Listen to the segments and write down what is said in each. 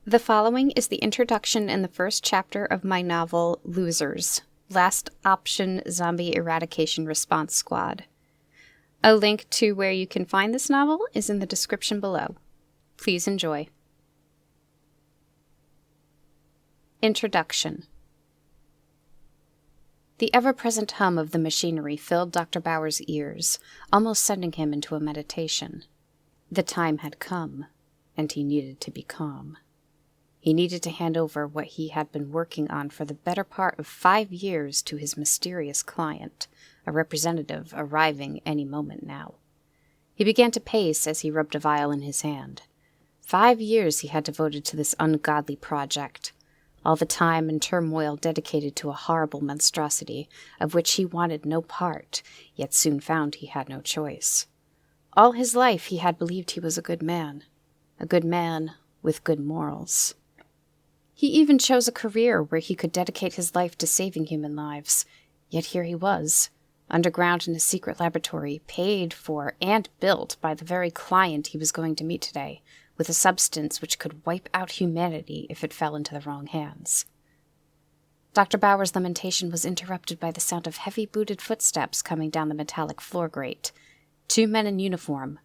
The following is the introduction in the first chapter of my novel, Losers, Last Option Zombie Eradication Response Squad. A link to where you can find this novel is in the description below. Please enjoy. Introduction. The ever-present hum of the machinery filled Dr. Bauer's ears, almost sending him into a meditation. The time had come, and he needed to be calm. He needed to hand over what he had been working on for the better part of 5 years to his mysterious client, a representative arriving any moment now. He began to pace as he rubbed a vial in his hand. 5 years he had devoted to this ungodly project, all the time and turmoil dedicated to a horrible monstrosity of which he wanted no part, yet soon found he had no choice. All his life he had believed he was a good man with good morals. He even chose a career where he could dedicate his life to saving human lives. Yet here he was, underground in a secret laboratory, paid for and built by the very client he was going to meet today, with a substance which could wipe out humanity if it fell into the wrong hands. Dr. Bauer's lamentation was interrupted by the sound of heavy-booted footsteps coming down the metallic floor grate. 2 men in uniform.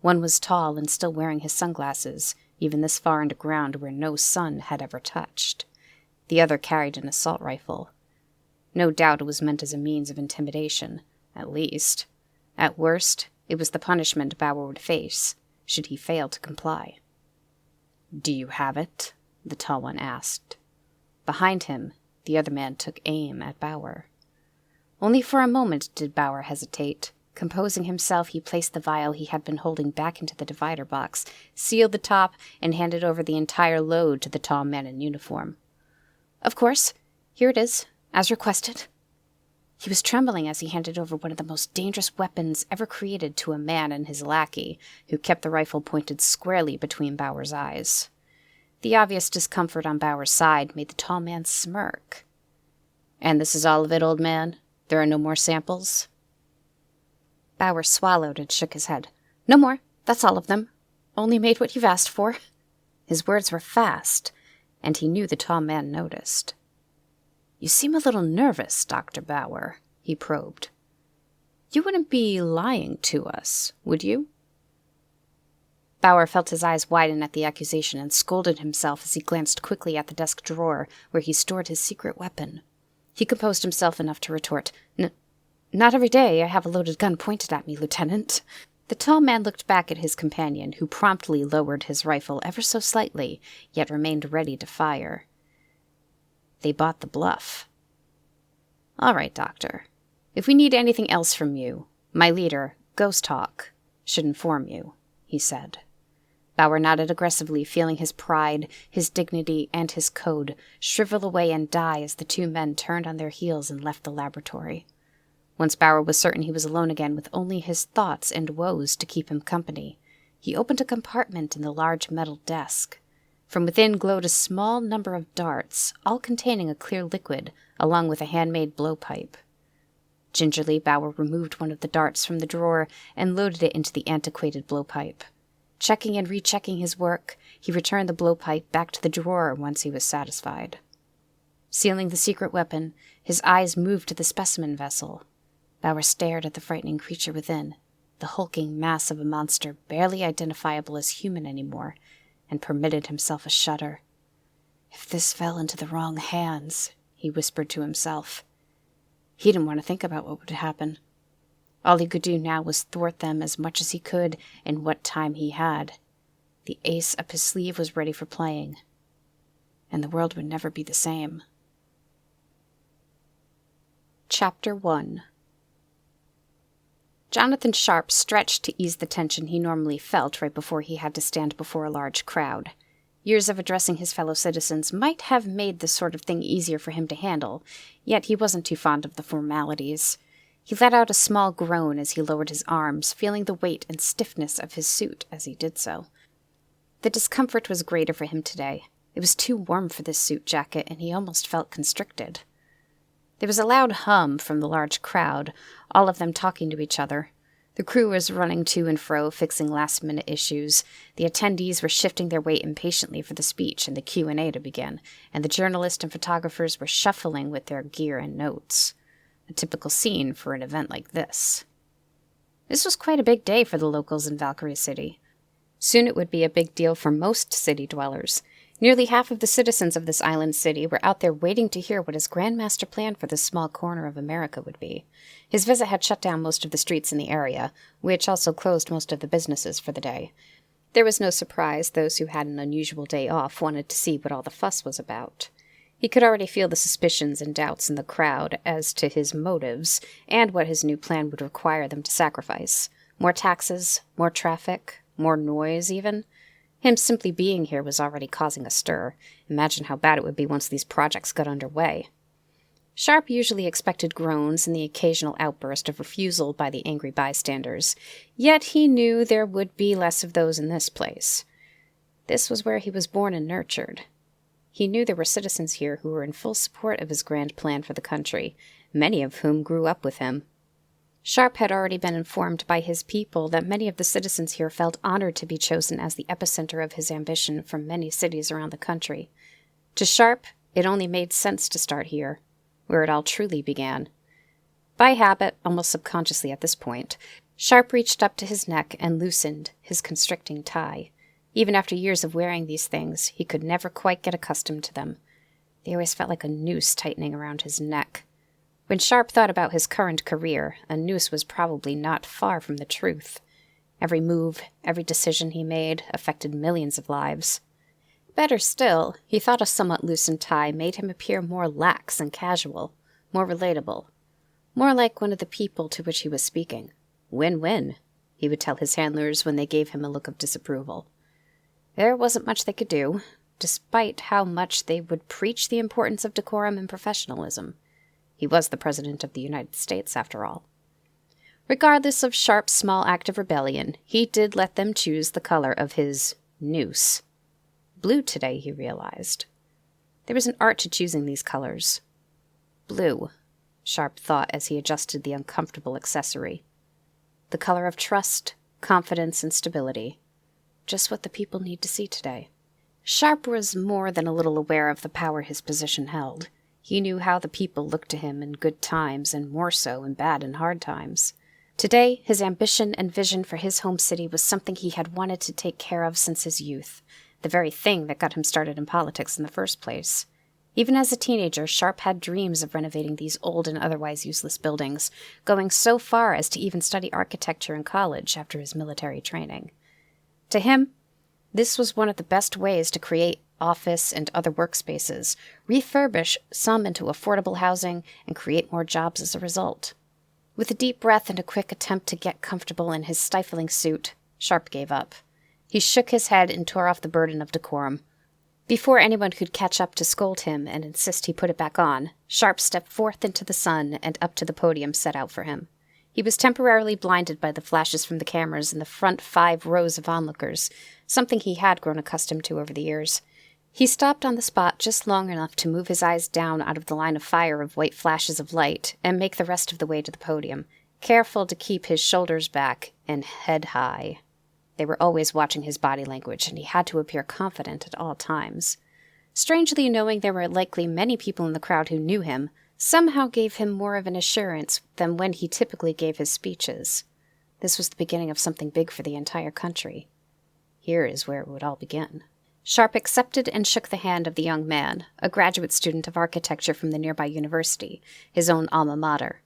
One was tall and still wearing his sunglasses, even this far underground where no sun had ever touched. The other carried an assault rifle. No doubt it was meant as a means of intimidation, at least. At worst, it was the punishment Bauer would face, should he fail to comply. "Do you have it?" the tall one asked. Behind him, the other man took aim at Bauer. Only for a moment did Bauer hesitate. Composing himself, he placed the vial he had been holding back into the divider box, sealed the top, and handed over the entire load to the tall man in uniform. "Of course. Here it is, as requested." He was trembling as he handed over one of the most dangerous weapons ever created to a man and his lackey, who kept the rifle pointed squarely between Bauer's eyes. The obvious discomfort on Bauer's side made the tall man smirk. "And this is all of it, old man? There are no more samples?" Bauer swallowed and shook his head. "No more. That's all of them. Only made what you've asked for." His words were fast, and he knew the tall man noticed. "You seem a little nervous, Dr. Bauer," he probed. "You wouldn't be lying to us, would you?" Bauer felt his eyes widen at the accusation and scolded himself as he glanced quickly at the desk drawer where he stored his secret weapon. He composed himself enough to retort, "Not every day I have a loaded gun pointed at me, Lieutenant." The tall man looked back at his companion, who promptly lowered his rifle ever so slightly, yet remained ready to fire. They bought the bluff. "All right, Doctor. If we need anything else from you, my leader, Ghost Hawk, should inform you," he said. Bauer nodded aggressively, feeling his pride, his dignity, and his code shrivel away and die as the 2 men turned on their heels and left the laboratory. Once Bauer was certain he was alone again with only his thoughts and woes to keep him company, he opened a compartment in the large metal desk. From within glowed a small number of darts, all containing a clear liquid, along with a handmade blowpipe. Gingerly, Bauer removed one of the darts from the drawer and loaded it into the antiquated blowpipe. Checking and rechecking his work, he returned the blowpipe back to the drawer once he was satisfied. Sealing the secret weapon, his eyes moved to the specimen vessel. Bauer stared at the frightening creature within, the hulking mass of a monster barely identifiable as human anymore, and permitted himself a shudder. "If this fell into the wrong hands," he whispered to himself. He didn't want to think about what would happen. All he could do now was thwart them as much as he could in what time he had. The ace up his sleeve was ready for playing, and the world would never be the same. Chapter 1. Jonathan Sharp stretched to ease the tension he normally felt right before he had to stand before a large crowd. Years of addressing his fellow citizens might have made this sort of thing easier for him to handle, yet he wasn't too fond of the formalities. He let out a small groan as he lowered his arms, feeling the weight and stiffness of his suit as he did so. The discomfort was greater for him today. It was too warm for this suit jacket, and he almost felt constricted. There was a loud hum from the large crowd, all of them talking to each other. The crew was running to and fro, fixing last-minute issues. The attendees were shifting their weight impatiently for the speech and the Q&A to begin, and the journalists and photographers were shuffling with their gear and notes. A typical scene for an event like this. This was quite a big day for the locals in Valkyrie City. Soon it would be a big deal for most city dwellers. Nearly half of the citizens of this island city were out there waiting to hear what his grand master plan for this small corner of America would be. His visit had shut down most of the streets in the area, which also closed most of the businesses for the day. There was no surprise those who had an unusual day off wanted to see what all the fuss was about. He could already feel the suspicions and doubts in the crowd as to his motives and what his new plan would require them to sacrifice. More taxes, more traffic, more noise even. Him simply being here was already causing a stir. Imagine how bad it would be once these projects got underway. Sharp usually expected groans and the occasional outburst of refusal by the angry bystanders, yet he knew there would be less of those in this place. This was where he was born and nurtured. He knew there were citizens here who were in full support of his grand plan for the country, many of whom grew up with him. Sharp had already been informed by his people that many of the citizens here felt honored to be chosen as the epicenter of his ambition from many cities around the country. To Sharp, it only made sense to start here, where it all truly began. By habit, almost subconsciously at this point, Sharp reached up to his neck and loosened his constricting tie. Even after years of wearing these things, he could never quite get accustomed to them. They always felt like a noose tightening around his neck. When Sharp thought about his current career, a noose was probably not far from the truth. Every move, every decision he made affected millions of lives. Better still, he thought a somewhat loosened tie made him appear more lax and casual, more relatable, more like one of the people to which he was speaking. Win-win, he would tell his handlers when they gave him a look of disapproval. There wasn't much they could do, despite how much they would preach the importance of decorum and professionalism. He was the President of the United States, after all. Regardless of Sharp's small act of rebellion, he did let them choose the color of his noose. Blue today, he realized. There was an art to choosing these colors. Blue, Sharp thought as he adjusted the uncomfortable accessory. The color of trust, confidence, and stability. Just what the people need to see today. Sharp was more than a little aware of the power his position held. He knew how the people looked to him in good times and more so in bad and hard times. Today, his ambition and vision for his home city was something he had wanted to take care of since his youth, the very thing that got him started in politics in the first place. Even as a teenager, Sharp had dreams of renovating these old and otherwise useless buildings, going so far as to even study architecture in college after his military training. To him, this was one of the best ways to create office and other workspaces, refurbish some into affordable housing, and create more jobs as a result. With a deep breath and a quick attempt to get comfortable in his stifling suit, Sharp gave up. He shook his head and tore off the burden of decorum. Before anyone could catch up to scold him and insist he put it back on, Sharp stepped forth into the sun and up to the podium set out for him. He was temporarily blinded by the flashes from the cameras in the front 5 rows of onlookers, something he had grown accustomed to over the years. He stopped on the spot just long enough to move his eyes down out of the line of fire of white flashes of light and make the rest of the way to the podium, careful to keep his shoulders back and head high. They were always watching his body language, and he had to appear confident at all times. Strangely, knowing there were likely many people in the crowd who knew him somehow gave him more of an assurance than when he typically gave his speeches. This was the beginning of something big for the entire country. Here is where it would all begin. Sharp accepted and shook the hand of the young man, a graduate student of architecture from the nearby university, his own alma mater,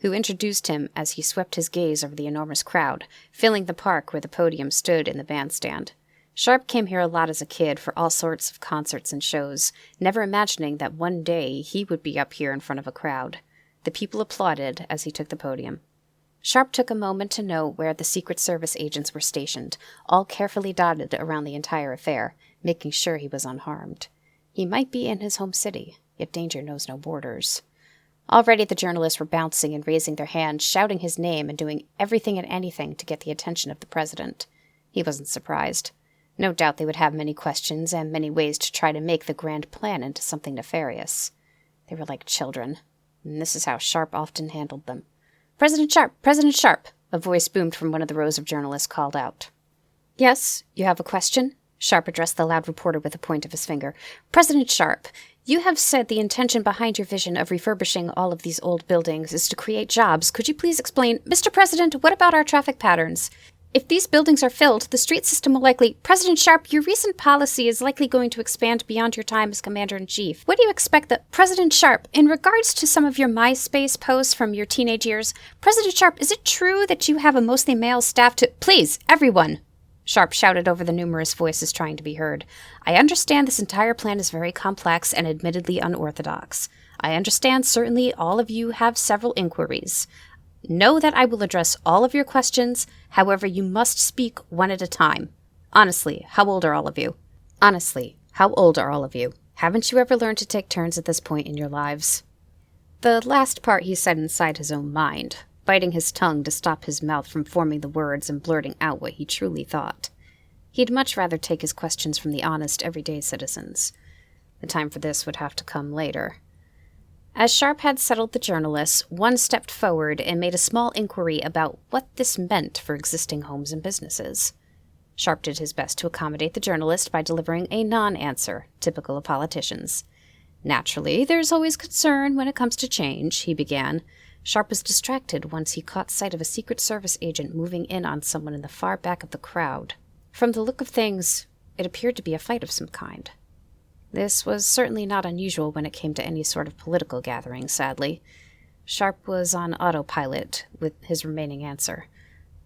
who introduced him as he swept his gaze over the enormous crowd, filling the park where the podium stood in the bandstand. Sharp came here a lot as a kid for all sorts of concerts and shows, never imagining that one day he would be up here in front of a crowd. The people applauded as he took the podium. Sharp took a moment to note where the Secret Service agents were stationed, all carefully dotted around the entire affair, making sure he was unharmed. He might be in his home city, yet danger knows no borders. Already the journalists were bouncing and raising their hands, shouting his name and doing everything and anything to get the attention of the president. He wasn't surprised. No doubt they would have many questions and many ways to try to make the grand plan into something nefarious. They were like children, and this is how Sharp often handled them. President Sharp! President Sharp! A voice boomed from one of the rows of journalists called out. "Yes, you have a question?" Sharp addressed the loud reporter with a point of his finger. "President Sharp, you have said the intention behind your vision of refurbishing all of these old buildings is to create jobs. Could you please explain?" "Mr. President, what about our traffic patterns? If these buildings are filled, the street system will likely—" "President Sharp, your recent policy is likely going to expand beyond your time as Commander-in-Chief. What do you expect that—" "President Sharp, in regards to some of your MySpace posts from your teenage years, President Sharp, is it true that you have a mostly male staff to—" "Please, everyone!" Sharp shouted over the numerous voices trying to be heard. "I understand this entire plan is very complex and admittedly unorthodox. I understand certainly all of you have several inquiries. Know that I will address all of your questions, however, you must speak one at a time. Honestly, how old are all of you? Honestly, how old are all of you? Haven't you ever learned to take turns at this point in your lives?" The last part he said inside his own mind, biting his tongue to stop his mouth from forming the words and blurting out what he truly thought. He'd much rather take his questions from the honest, everyday citizens. The time for this would have to come later. As Sharp had settled the journalists, one stepped forward and made a small inquiry about what this meant for existing homes and businesses. Sharp did his best to accommodate the journalist by delivering a non-answer, typical of politicians. "Naturally, there's always concern when it comes to change," he began. Sharp was distracted once he caught sight of a Secret Service agent moving in on someone in the far back of the crowd. From the look of things, it appeared to be a fight of some kind. This was certainly not unusual when it came to any sort of political gathering, sadly. Sharp was on autopilot with his remaining answer,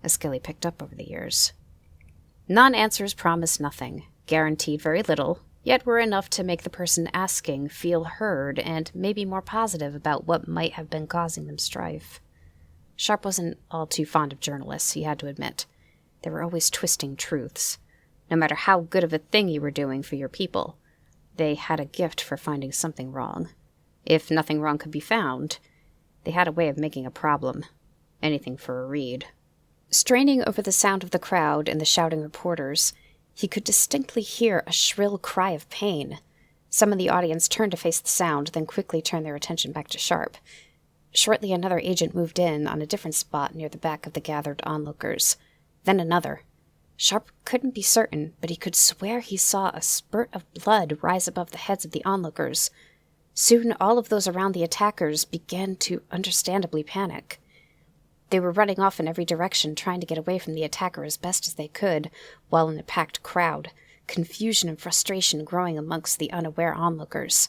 a skill he picked up over the years. Non-answers promised nothing, guaranteed very little, yet were enough to make the person asking feel heard and maybe more positive about what might have been causing them strife. Sharp wasn't all too fond of journalists, he had to admit. They were always twisting truths. No matter how good of a thing you were doing for your people, they had a gift for finding something wrong. If nothing wrong could be found, they had a way of making a problem. Anything for a read. Straining over the sound of the crowd and the shouting reporters, he could distinctly hear a shrill cry of pain. Some in the audience turned to face the sound, then quickly turned their attention back to Sharp. Shortly another agent moved in on a different spot near the back of the gathered onlookers. Then another. Sharp couldn't be certain, but he could swear he saw a spurt of blood rise above the heads of the onlookers. Soon all of those around the attackers began to understandably panic. They were running off in every direction, trying to get away from the attacker as best as they could, while in a packed crowd, confusion and frustration growing amongst the unaware onlookers.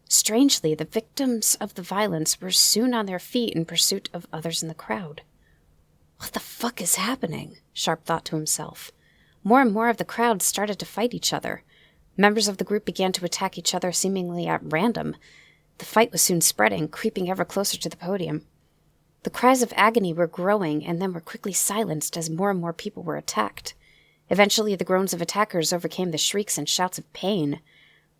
Strangely, the victims of the violence were soon on their feet in pursuit of others in the crowd. "What the fuck is happening?" Sharp thought to himself. More and more of the crowd started to fight each other. Members of the group began to attack each other seemingly at random. The fight was soon spreading, creeping ever closer to the podium. The cries of agony were growing and then were quickly silenced as more and more people were attacked. Eventually, the groans of attackers overcame the shrieks and shouts of pain.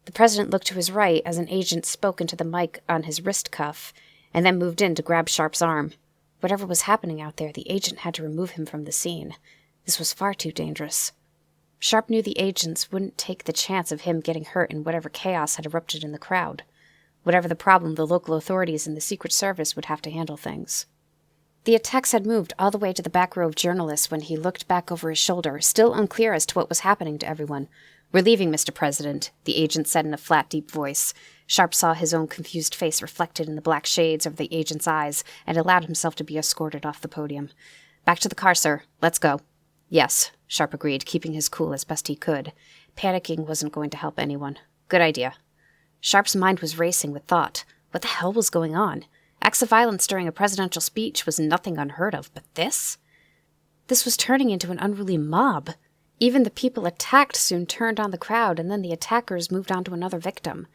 The president looked to his right as an agent spoke into the mic on his wrist cuff, and then moved in to grab Sharp's arm. Whatever was happening out there, the agent had to remove him from the scene. This was far too dangerous. Sharp knew the agents wouldn't take the chance of him getting hurt in whatever chaos had erupted in the crowd. Whatever the problem, the local authorities and the Secret Service would have to handle things. The attacks had moved all the way to the back row of journalists when he looked back over his shoulder, still unclear as to what was happening to everyone. "We're leaving, Mr. President," the agent said in a flat, deep voice. Sharp saw his own confused face reflected in the black shades over the agent's eyes and allowed himself to be escorted off the podium. "Back to the car, sir. Let's go." "Yes," Sharp agreed, keeping his cool as best he could. Panicking wasn't going to help anyone. Good idea. Sharp's mind was racing with thought. What the hell was going on? Acts of violence during a presidential speech was nothing unheard of, but this? This was turning into an unruly mob. Even the people attacked soon turned on the crowd, and then the attackers moved on to another victim.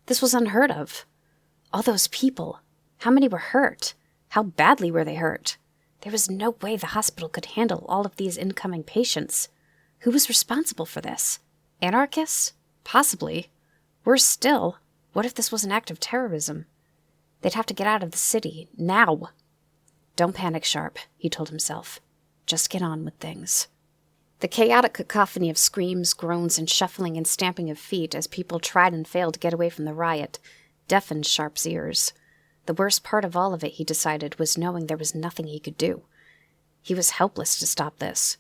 This was unheard of. All those people. How many were hurt? How badly were they hurt? There was no way the hospital could handle all of these incoming patients. Who was responsible for this? Anarchists? Possibly. Worse still, what if this was an act of terrorism? They'd have to get out of the city, now. "Don't panic, Sharp," he told himself. "Just get on with things." The chaotic cacophony of screams, groans, and shuffling and stamping of feet as people tried and failed to get away from the riot deafened Sharp's ears. The worst part of all of it, he decided, was knowing there was nothing he could do. He was helpless to stop this.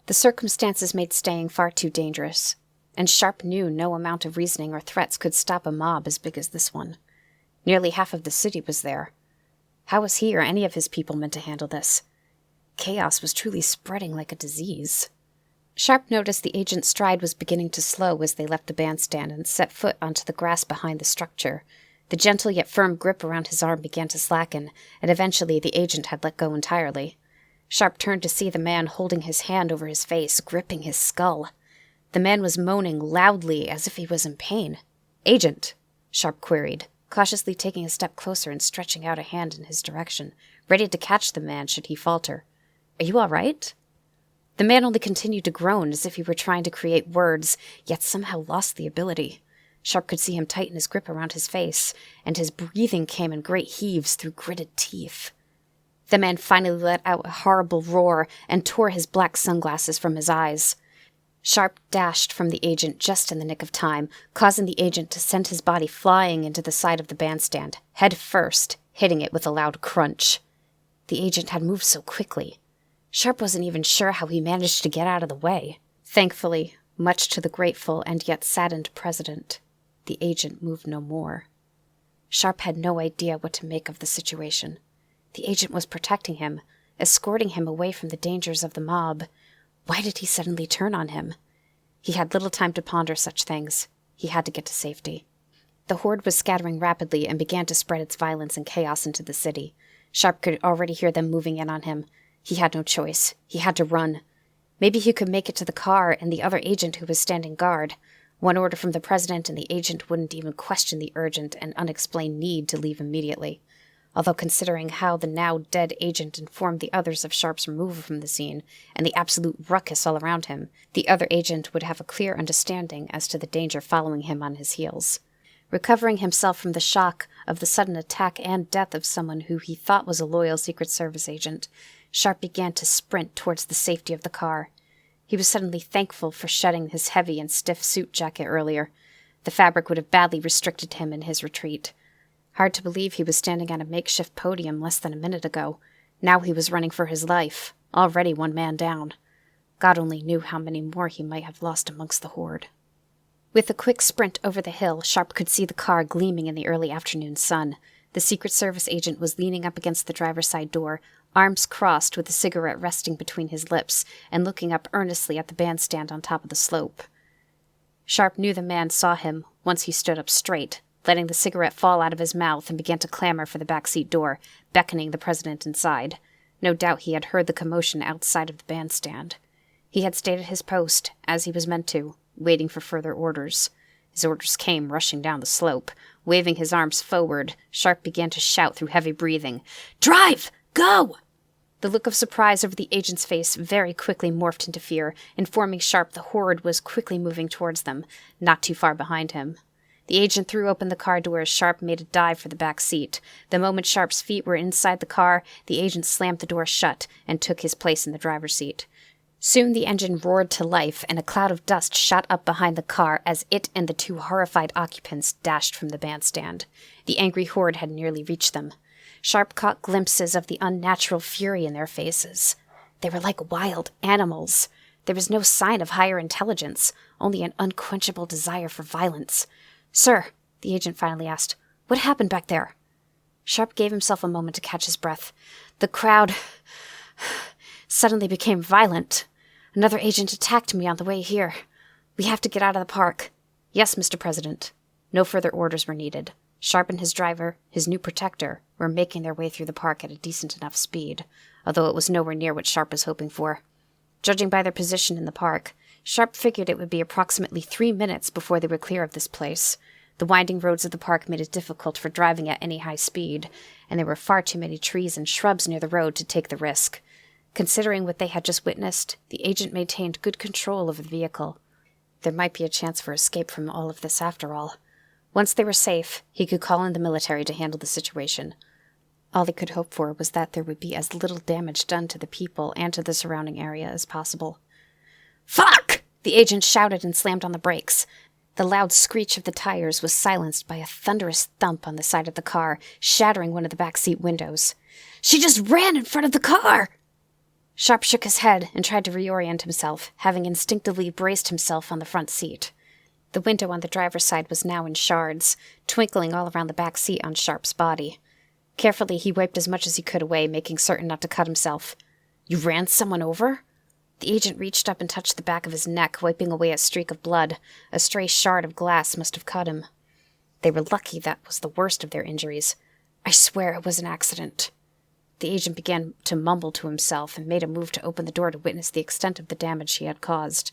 The circumstances made staying far too dangerous, and Sharp knew no amount of reasoning or threats could stop a mob as big as this one. Nearly half of the city was there. How was he or any of his people meant to handle this? Chaos was truly spreading like a disease. Sharp noticed the agent's stride was beginning to slow as they left the bandstand and set foot onto the grass behind the structure. The gentle yet firm grip around his arm began to slacken, and eventually the agent had let go entirely. Sharp turned to see the man holding his hand over his face, gripping his skull. The man was moaning loudly as if he was in pain. "Agent," Sharp queried, cautiously taking a step closer and stretching out a hand in his direction, ready to catch the man should he falter. "Are you all right?" The man only continued to groan as if he were trying to create words, yet somehow lost the ability. Sharp could see him tighten his grip around his face, and his breathing came in great heaves through gritted teeth. The man finally let out a horrible roar and tore his black sunglasses from his eyes. Sharp dashed from the agent just in the nick of time, causing the agent to send his body flying into the side of the bandstand, head first, hitting it with a loud crunch. The agent had moved so quickly. Sharp wasn't even sure how he managed to get out of the way. Thankfully, much to the grateful and yet saddened president, the agent moved no more. Sharp had no idea what to make of the situation. The agent was protecting him, escorting him away from the dangers of the mob. Why did he suddenly turn on him? He had little time to ponder such things. He had to get to safety. The horde was scattering rapidly and began to spread its violence and chaos into the city. Sharp could already hear them moving in on him. He had no choice. He had to run. Maybe he could make it to the car and the other agent who was standing guard. One order from the president and the agent wouldn't even question the urgent and unexplained need to leave immediately. Although considering how the now-dead agent informed the others of Sharp's removal from the scene and the absolute ruckus all around him, the other agent would have a clear understanding as to the danger following him on his heels. Recovering himself from the shock of the sudden attack and death of someone who he thought was a loyal Secret Service agent, Sharp began to sprint towards the safety of the car. He was suddenly thankful for shedding his heavy and stiff suit jacket earlier. The fabric would have badly restricted him in his retreat. Hard to believe he was standing on a makeshift podium less than a minute ago. Now he was running for his life, already one man down. God only knew how many more he might have lost amongst the horde. With a quick sprint over the hill, Sharp could see the car gleaming in the early afternoon sun. The Secret Service agent was leaning up against the driver's side door, arms crossed with a cigarette resting between his lips, and looking up earnestly at the bandstand on top of the slope. Sharp knew the man saw him once he stood up straight, letting the cigarette fall out of his mouth, and began to clamor for the backseat door, beckoning the president inside. No doubt he had heard the commotion outside of the bandstand. He had stayed at his post, as he was meant to, waiting for further orders. His orders came rushing down the slope. Waving his arms forward, Sharp began to shout through heavy breathing, "Drive! Go!" The look of surprise over the agent's face very quickly morphed into fear, informing Sharp the horde was quickly moving towards them, not too far behind him. The agent threw open the car door as Sharp made a dive for the back seat. The moment Sharp's feet were inside the car, the agent slammed the door shut and took his place in the driver's seat. Soon the engine roared to life, and a cloud of dust shot up behind the car as it and the two horrified occupants dashed from the bandstand. The angry horde had nearly reached them. Sharp caught glimpses of the unnatural fury in their faces. They were like wild animals. There was no sign of higher intelligence, only an unquenchable desire for violence. "Sir," the agent finally asked, "what happened back there?" Sharp gave himself a moment to catch his breath. The crowd suddenly became violent. Another agent attacked me on the way here. We have to get out of the park. Yes, Mr. President. No further orders were needed. Sharp and his driver, his new protector, were making their way through the park at a decent enough speed, although it was nowhere near what Sharp was hoping for. Judging by their position in the park, Sharp figured it would be approximately 3 minutes before they were clear of this place. The winding roads of the park made it difficult for driving at any high speed, and there were far too many trees and shrubs near the road to take the risk. Considering what they had just witnessed, the agent maintained good control over the vehicle. There might be a chance for escape from all of this after all. Once they were safe, he could call in the military to handle the situation. All he could hope for was that there would be as little damage done to the people and to the surrounding area as possible. "Fuck!" the agent shouted and slammed on the brakes. The loud screech of the tires was silenced by a thunderous thump on the side of the car, shattering one of the back seat windows. "She just ran in front of the car!" Sharp shook his head and tried to reorient himself, having instinctively braced himself on the front seat. The window on the driver's side was now in shards, twinkling all around the back seat on Sharp's body. Carefully, he wiped as much as he could away, making certain not to cut himself. "You ran someone over?" The agent reached up and touched the back of his neck, wiping away a streak of blood. A stray shard of glass must have cut him. They were lucky that was the worst of their injuries. "I swear it was an accident." The agent began to mumble to himself and made a move to open the door to witness the extent of the damage he had caused.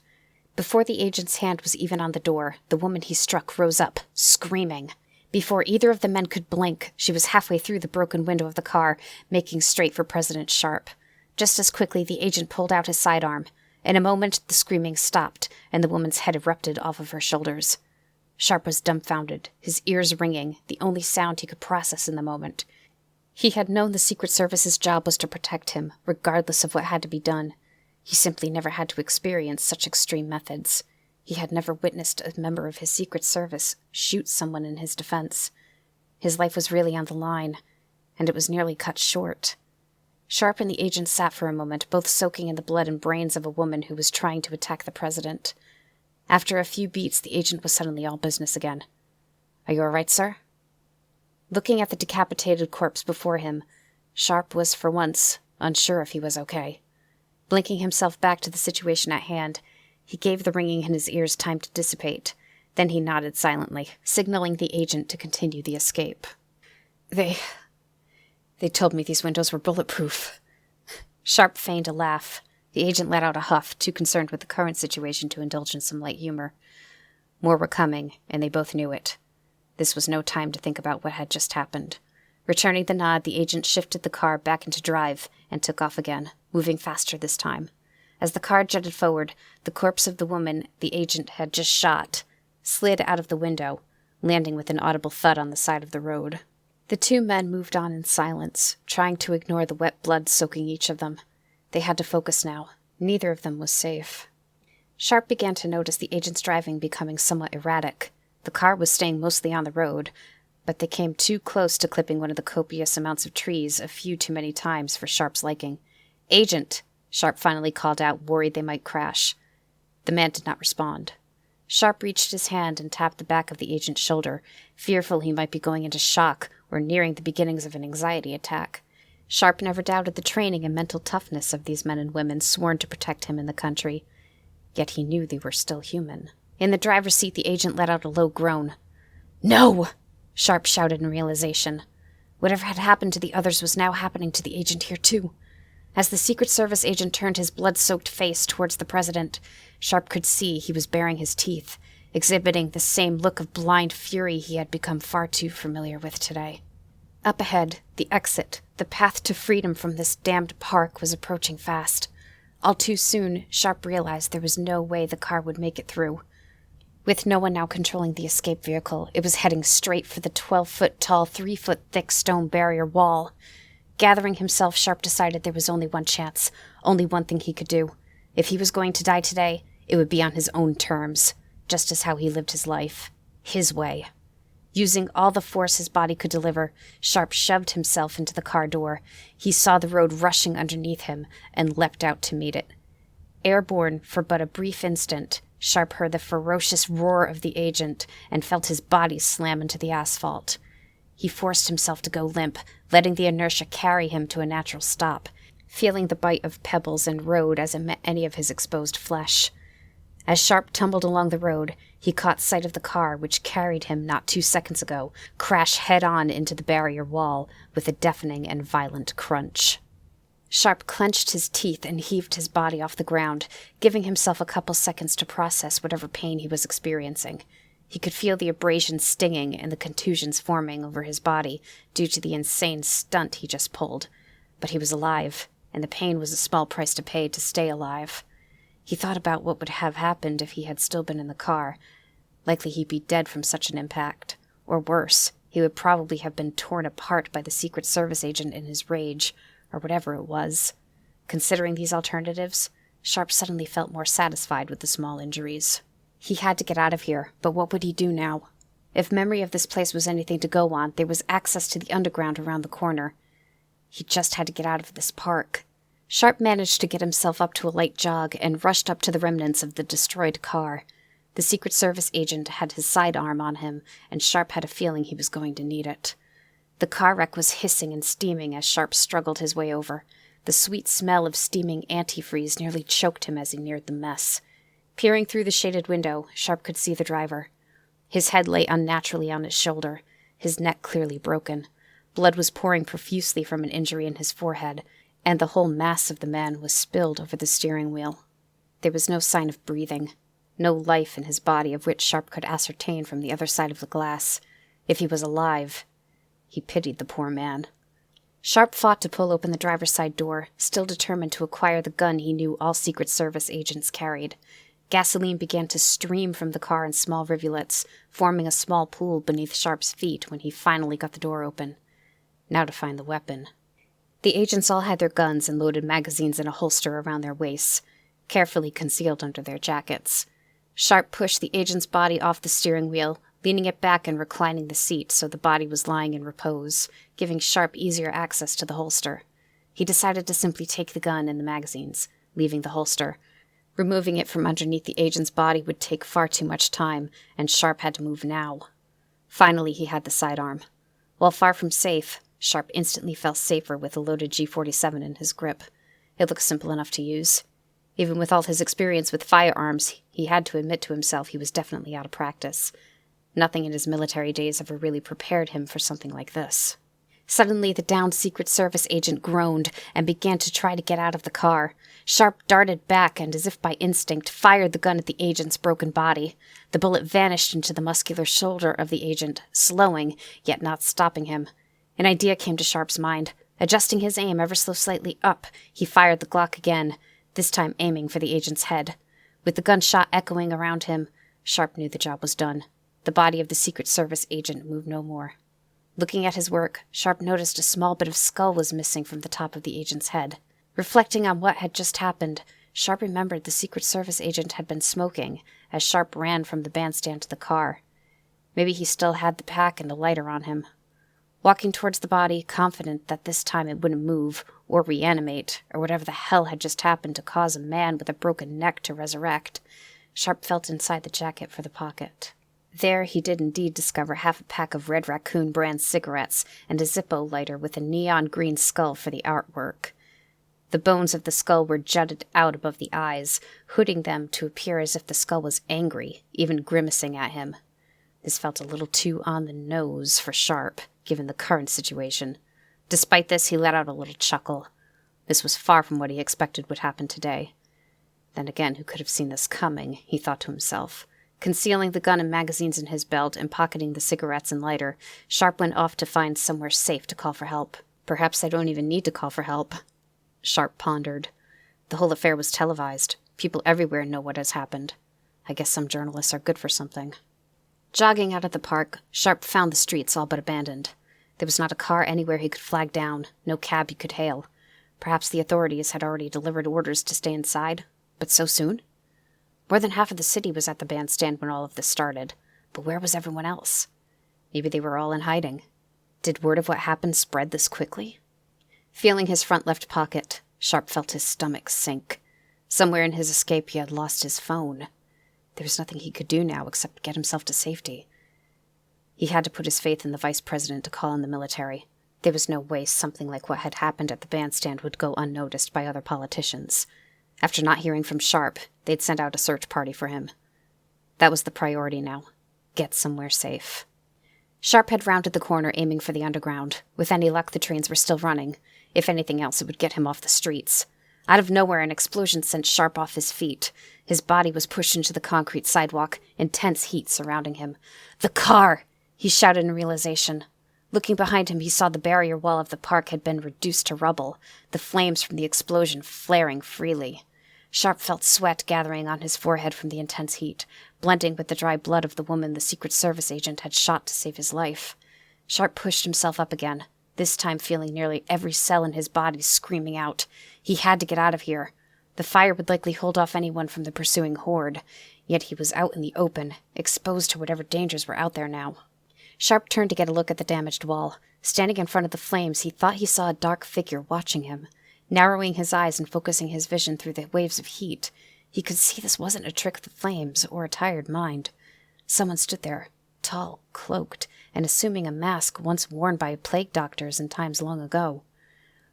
Before the agent's hand was even on the door, the woman he struck rose up, screaming. Before either of the men could blink, she was halfway through the broken window of the car, making straight for President Sharp. Just as quickly, the agent pulled out his sidearm. In a moment, the screaming stopped, and the woman's head erupted off of her shoulders. Sharp was dumbfounded, his ears ringing, the only sound he could process in the moment. He had known the Secret Service's job was to protect him, regardless of what had to be done. He simply never had to experience such extreme methods. He had never witnessed a member of his Secret Service shoot someone in his defense. His life was really on the line, and it was nearly cut short. Sharp and the agent sat for a moment, both soaking in the blood and brains of a woman who was trying to attack the president. After a few beats, the agent was suddenly all business again. "Are you all right, sir?" Looking at the decapitated corpse before him, Sharp was, for once, unsure if he was okay. Blinking himself back to the situation at hand, he gave the ringing in his ears time to dissipate. Then he nodded silently, signaling the agent to continue the escape. They told me these windows were bulletproof." Sharp feigned a laugh. The agent let out a huff, too concerned with the current situation to indulge in some light humor. More were coming, and they both knew it. This was no time to think about what had just happened. Returning the nod, the agent shifted the car back into drive and took off again, moving faster this time. As the car jutted forward, the corpse of the woman the agent had just shot slid out of the window, landing with an audible thud on the side of the road. The two men moved on in silence, trying to ignore the wet blood soaking each of them. They had to focus now. Neither of them was safe. Sharp began to notice the agent's driving becoming somewhat erratic. The car was staying mostly on the road, but they came too close to clipping one of the copious amounts of trees a few too many times for Sharp's liking. "Agent!" Sharp finally called out, worried they might crash. The man did not respond. Sharp reached his hand and tapped the back of the agent's shoulder, fearful he might be going into shock or nearing the beginnings of an anxiety attack. Sharp never doubted the training and mental toughness of these men and women sworn to protect him in the country. Yet he knew they were still human. In the driver's seat, the agent let out a low groan. "No!" Sharp shouted in realization. Whatever had happened to the others was now happening to the agent here, too. As the Secret Service agent turned his blood-soaked face towards the president, Sharp could see he was baring his teeth, exhibiting the same look of blind fury he had become far too familiar with today. Up ahead, the exit, the path to freedom from this damned park, was approaching fast. All too soon, Sharp realized there was no way the car would make it through. With no one now controlling the escape vehicle, it was heading straight for the 12-foot-tall, 3-foot-thick stone barrier wall. Gathering himself, Sharp decided there was only one chance, only one thing he could do. If he was going to die today, it would be on his own terms, just as how he lived his life. His way. Using all the force his body could deliver, Sharp shoved himself into the car door. He saw the road rushing underneath him and leapt out to meet it. Airborne for but a brief instant, Sharp heard the ferocious roar of the agent and felt his body slam into the asphalt. He forced himself to go limp, letting the inertia carry him to a natural stop, feeling the bite of pebbles and road as it met any of his exposed flesh. As Sharp tumbled along the road, he caught sight of the car which carried him not 2 seconds ago, crash head-on into the barrier wall with a deafening and violent crunch. Sharp clenched his teeth and heaved his body off the ground, giving himself a couple seconds to process whatever pain he was experiencing. He could feel the abrasions stinging and the contusions forming over his body due to the insane stunt he just pulled. But he was alive, and the pain was a small price to pay to stay alive. He thought about what would have happened if he had still been in the car. Likely he'd be dead from such an impact. Or worse, he would probably have been torn apart by the Secret Service agent in his rage, or whatever it was. Considering these alternatives, Sharp suddenly felt more satisfied with the small injuries. He had to get out of here, but what would he do now? If memory of this place was anything to go on, there was access to the underground around the corner. He just had to get out of this park. Sharp managed to get himself up to a light jog and rushed up to the remnants of the destroyed car. The Secret Service agent had his sidearm on him, and Sharp had a feeling he was going to need it. The car wreck was hissing and steaming as Sharp struggled his way over. The sweet smell of steaming antifreeze nearly choked him as he neared the mess. Peering through the shaded window, Sharp could see the driver. His head lay unnaturally on his shoulder, his neck clearly broken. Blood was pouring profusely from an injury in his forehead, and the whole mass of the man was spilled over the steering wheel. There was no sign of breathing, no life in his body of which Sharp could ascertain from the other side of the glass. If he was alive, he pitied the poor man. Sharp fought to pull open the driver's side door, still determined to acquire the gun he knew all Secret Service agents carried. Gasoline began to stream from the car in small rivulets, forming a small pool beneath Sharp's feet when he finally got the door open. Now to find the weapon. The agents all had their guns and loaded magazines in a holster around their waists, carefully concealed under their jackets. Sharp pushed the agent's body off the steering wheel, leaning it back and reclining the seat so the body was lying in repose, giving Sharp easier access to the holster. He decided to simply take the gun and the magazines, leaving the holster. Removing it from underneath the agent's body would take far too much time, and Sharp had to move now. Finally, he had the sidearm. While far from safe, Sharp instantly felt safer with a loaded G47 in his grip. It looked simple enough to use. Even with all his experience with firearms, he had to admit to himself he was definitely out of practice. Nothing in his military days ever really prepared him for something like this. Suddenly, the downed Secret Service agent groaned and began to try to get out of the car. Sharp darted back and, as if by instinct, fired the gun at the agent's broken body. The bullet vanished into the muscular shoulder of the agent, slowing, yet not stopping him. An idea came to Sharp's mind. Adjusting his aim ever so slightly up, he fired the Glock again, this time aiming for the agent's head. With the gunshot echoing around him, Sharp knew the job was done. The body of the Secret Service agent moved no more. Looking at his work, Sharp noticed a small bit of skull was missing from the top of the agent's head. Reflecting on what had just happened, Sharp remembered the Secret Service agent had been smoking as Sharp ran from the bandstand to the car. Maybe he still had the pack and a lighter on him. Walking towards the body, confident that this time it wouldn't move or reanimate or whatever the hell had just happened to cause a man with a broken neck to resurrect, Sharp felt inside the jacket for the pocket. There he did indeed discover half a pack of Red Raccoon brand cigarettes and a Zippo lighter with a neon green skull for the artwork. The bones of the skull were jutted out above the eyes, hooding them to appear as if the skull was angry, even grimacing at him. This felt a little too on the nose for Sharp, given the current situation. Despite this, he let out a little chuckle. This was far from what he expected would happen today. Then again, who could have seen this coming, he thought to himself. Concealing the gun and magazines in his belt and pocketing the cigarettes and lighter, Sharp went off to find somewhere safe to call for help. Perhaps I don't even need to call for help, Sharp pondered. The whole affair was televised. People everywhere know what has happened. I guess some journalists are good for something. Jogging out of the park, Sharp found the streets all but abandoned. There was not a car anywhere he could flag down, no cab he could hail. Perhaps the authorities had already delivered orders to stay inside, but so soon? More than half of the city was at the bandstand when all of this started, but where was everyone else? Maybe they were all in hiding. Did word of what happened spread this quickly? Feeling his front left pocket, Sharp felt his stomach sink. Somewhere in his escape he had lost his phone. There was nothing he could do now except get himself to safety. He had to put his faith in the vice president to call in the military. There was no way something like what had happened at the bandstand would go unnoticed by other politicians. After not hearing from Sharp, they'd sent out a search party for him. That was the priority now. Get somewhere safe. Sharp had rounded the corner, aiming for the underground. With any luck, the trains were still running. If anything else, it would get him off the streets. Out of nowhere, an explosion sent Sharp off his feet. His body was pushed into the concrete sidewalk, intense heat surrounding him. "The car!" he shouted in realization. Looking behind him, he saw the barrier wall of the park had been reduced to rubble, the flames from the explosion flaring freely. Sharp felt sweat gathering on his forehead from the intense heat, blending with the dry blood of the woman the Secret Service agent had shot to save his life. Sharp pushed himself up again, this time feeling nearly every cell in his body screaming out. He had to get out of here. The fire would likely hold off anyone from the pursuing horde, yet he was out in the open, exposed to whatever dangers were out there now. Sharp turned to get a look at the damaged wall. Standing in front of the flames, he thought he saw a dark figure watching him. Narrowing his eyes and focusing his vision through the waves of heat, he could see this wasn't a trick of the flames or a tired mind. Someone stood there, tall, cloaked, and assuming a mask once worn by plague doctors in times long ago.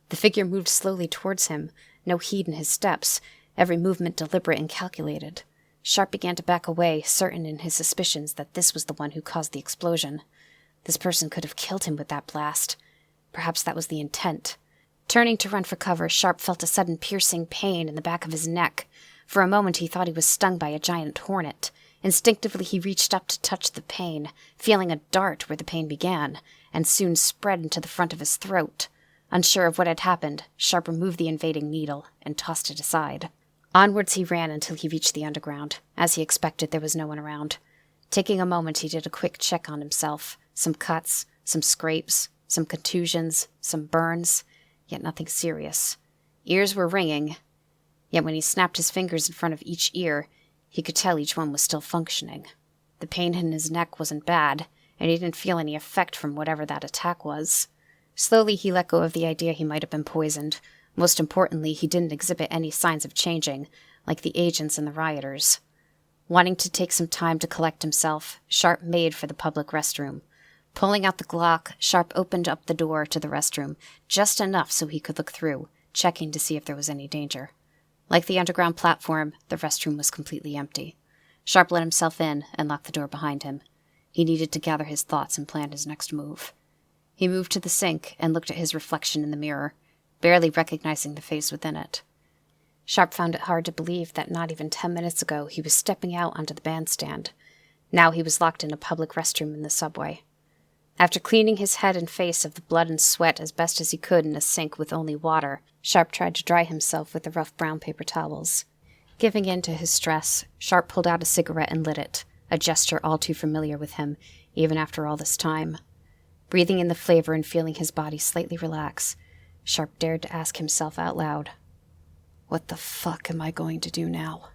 The figure moved slowly towards him, no heed in his steps, every movement deliberate and calculated. Sharp began to back away, certain in his suspicions that this was the one who caused the explosion. This person could have killed him with that blast. Perhaps that was the intent. Turning to run for cover, Sharp felt a sudden piercing pain in the back of his neck. For a moment he thought he was stung by a giant hornet. Instinctively he reached up to touch the pain, feeling a dart where the pain began, and soon spread into the front of his throat. Unsure of what had happened, Sharp removed the invading needle and tossed it aside. Onwards he ran until he reached the underground. As he expected, there was no one around. Taking a moment, he did a quick check on himself. Some cuts, some scrapes, some contusions, some burns, yet nothing serious. Ears were ringing, yet when he snapped his fingers in front of each ear, he could tell each one was still functioning. The pain in his neck wasn't bad, and he didn't feel any effect from whatever that attack was. Slowly he let go of the idea he might have been poisoned. Most importantly, he didn't exhibit any signs of changing, like the agents and the rioters. Wanting to take some time to collect himself, Sharp made for the public restroom. Pulling out the Glock, Sharp opened up the door to the restroom, just enough so he could look through, checking to see if there was any danger. Like the underground platform, the restroom was completely empty. Sharp let himself in and locked the door behind him. He needed to gather his thoughts and plan his next move. He moved to the sink and looked at his reflection in the mirror, barely recognizing the face within it. Sharp found it hard to believe that not even 10 minutes ago he was stepping out onto the bandstand. Now he was locked in a public restroom in the subway. After cleaning his head and face of the blood and sweat as best as he could in a sink with only water, Sharp tried to dry himself with the rough brown paper towels. Giving in to his stress, Sharp pulled out a cigarette and lit it, a gesture all too familiar with him, even after all this time. Breathing in the flavor and feeling his body slightly relax, Sharp dared to ask himself out loud, "What the fuck am I going to do now?"